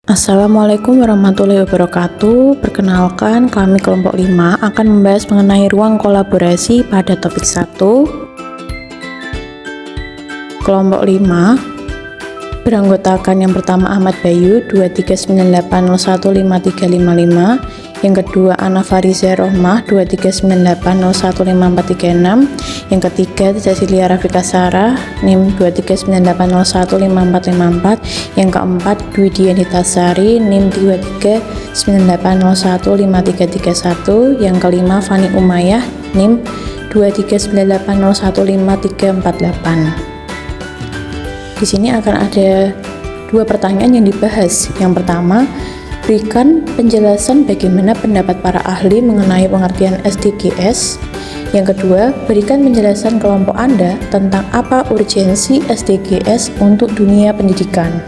Assalamualaikum warahmatullahi wabarakatuh. Perkenalkan, kami kelompok 5 akan membahas mengenai ruang kolaborasi pada topik 1. Kelompok 5 beranggotakan yang pertama Ahmad Bayu 239801535, yang kedua Ana Fariza Rohmah 239801536, yang ketiga Cecilia Rafika Sarah NIM 239801454, yang keempat Dwi Dianitasari NIM 239801331, yang kelima Fani Umayyah NIM 239801538. Di sini akan ada dua pertanyaan yang dibahas. Yang pertama, berikan penjelasan bagaimana pendapat para ahli mengenai pengertian SDGs. Yang kedua, berikan penjelasan kelompok Anda tentang apa urgensi SDGs untuk dunia pendidikan.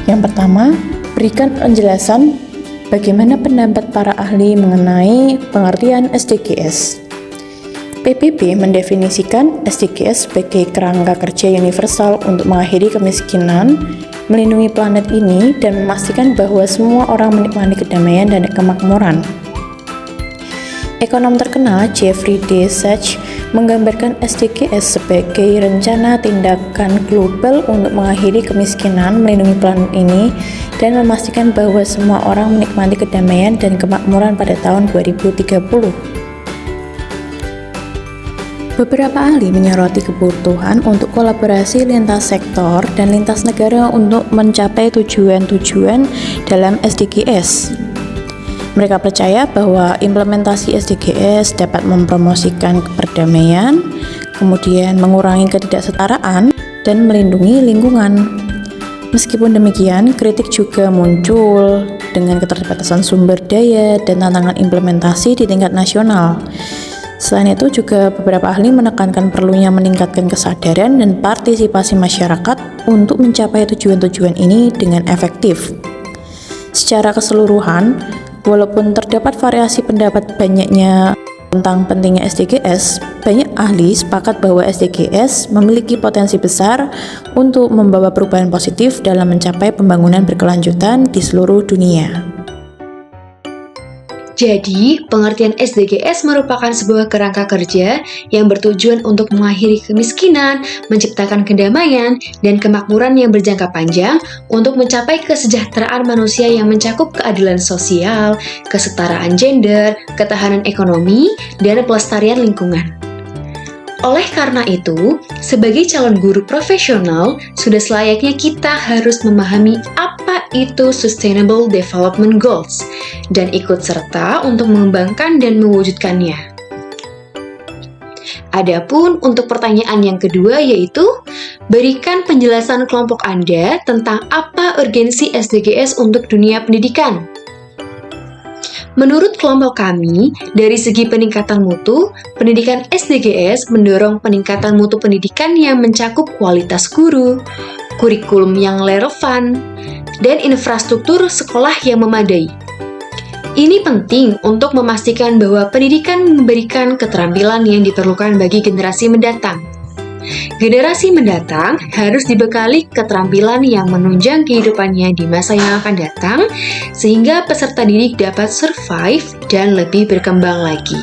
Yang pertama, berikan penjelasan bagaimana pendapat para ahli mengenai pengertian SDGs. PBB mendefinisikan SDGs sebagai kerangka kerja universal untuk mengakhiri kemiskinan, melindungi planet ini, dan memastikan bahwa semua orang menikmati kedamaian dan kemakmuran. Ekonom terkenal Jeffrey D. Sachs menggambarkan SDGs sebagai rencana tindakan global untuk mengakhiri kemiskinan, melindungi planet ini, dan memastikan bahwa semua orang menikmati kedamaian dan kemakmuran pada tahun 2030. Beberapa ahli menyoroti kebutuhan untuk kolaborasi lintas sektor dan lintas negara untuk mencapai tujuan-tujuan dalam SDGs. Mereka percaya bahwa implementasi SDGs dapat mempromosikan perdamaian, kemudian mengurangi ketidaksetaraan, dan melindungi lingkungan. Meskipun demikian, kritik juga muncul dengan keterbatasan sumber daya dan tantangan implementasi di tingkat nasional. Selain itu juga beberapa ahli menekankan perlunya meningkatkan kesadaran dan partisipasi masyarakat untuk mencapai tujuan-tujuan ini dengan efektif. Secara keseluruhan, walaupun terdapat variasi pendapat banyaknya tentang pentingnya SDGs, banyak ahli sepakat bahwa SDGs memiliki potensi besar untuk membawa perubahan positif dalam mencapai pembangunan berkelanjutan di seluruh dunia. Jadi, pengertian SDGs merupakan sebuah kerangka kerja yang bertujuan untuk mengakhiri kemiskinan, menciptakan kedamaian, dan kemakmuran yang berjangka panjang untuk mencapai kesejahteraan manusia yang mencakup keadilan sosial, kesetaraan gender, ketahanan ekonomi, dan pelestarian lingkungan. Oleh karena itu, sebagai calon guru profesional, sudah selayaknya kita harus memahami apa itu Sustainable Development Goals dan ikut serta untuk mengembangkan dan mewujudkannya. Adapun untuk pertanyaan yang kedua yaitu, berikan penjelasan kelompok Anda tentang apa urgensi SDGs untuk dunia pendidikan. Menurut kelompok kami, dari segi peningkatan mutu, pendidikan SDGs mendorong peningkatan mutu pendidikan yang mencakup kualitas guru, kurikulum yang relevan, dan infrastruktur sekolah yang memadai. Ini penting untuk memastikan bahwa pendidikan memberikan keterampilan yang diperlukan bagi generasi mendatang. Generasi mendatang harus dibekali keterampilan yang menunjang kehidupannya di masa yang akan datang, sehingga peserta didik dapat survive dan lebih berkembang lagi.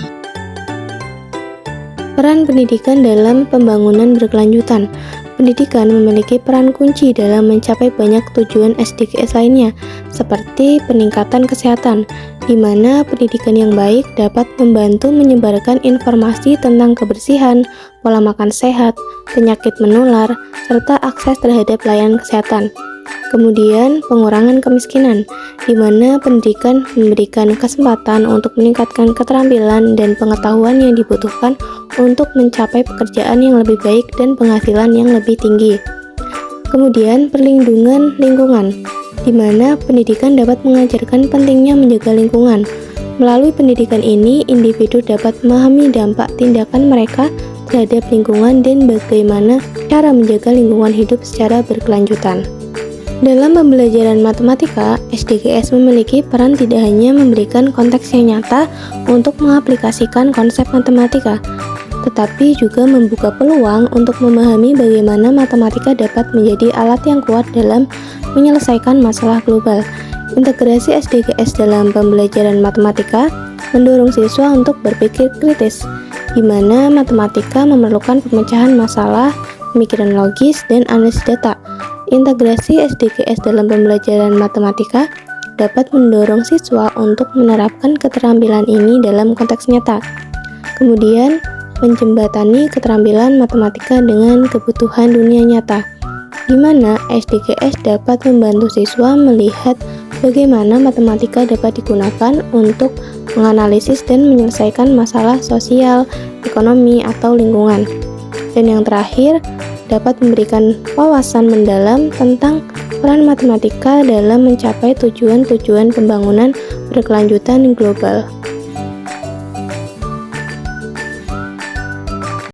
Peran pendidikan dalam pembangunan berkelanjutan. Pendidikan memiliki peran kunci dalam mencapai banyak tujuan SDGs lainnya, seperti peningkatan kesehatan, di mana pendidikan yang baik dapat membantu menyebarkan informasi tentang kebersihan, pola makan sehat, penyakit menular, serta akses terhadap layanan kesehatan. Kemudian, pengurangan kemiskinan, di mana pendidikan memberikan kesempatan untuk meningkatkan keterampilan dan pengetahuan yang dibutuhkan untuk mencapai pekerjaan yang lebih baik dan penghasilan yang lebih tinggi. Kemudian, perlindungan lingkungan, di mana pendidikan dapat mengajarkan pentingnya menjaga lingkungan. Melalui pendidikan ini, individu dapat memahami dampak tindakan mereka terhadap lingkungan dan bagaimana cara menjaga lingkungan hidup secara berkelanjutan. Dalam pembelajaran matematika, SDGs memiliki peran tidak hanya memberikan konteks yang nyata untuk mengaplikasikan konsep matematika, tetapi juga membuka peluang untuk memahami bagaimana matematika dapat menjadi alat yang kuat dalam menyelesaikan masalah global. Integrasi SDGs dalam pembelajaran matematika mendorong siswa untuk berpikir kritis, di mana matematika memerlukan pemecahan masalah, pemikiran logis, dan analisis data. Integrasi SDGs dalam pembelajaran matematika dapat mendorong siswa untuk menerapkan keterampilan ini dalam konteks nyata. Kemudian, menjembatani keterampilan matematika dengan kebutuhan dunia nyata, di mana SDGs dapat membantu siswa melihat bagaimana matematika dapat digunakan untuk menganalisis dan menyelesaikan masalah sosial, ekonomi, atau lingkungan. Dan yang terakhir, dapat memberikan wawasan mendalam tentang peran matematika dalam mencapai tujuan-tujuan pembangunan berkelanjutan global.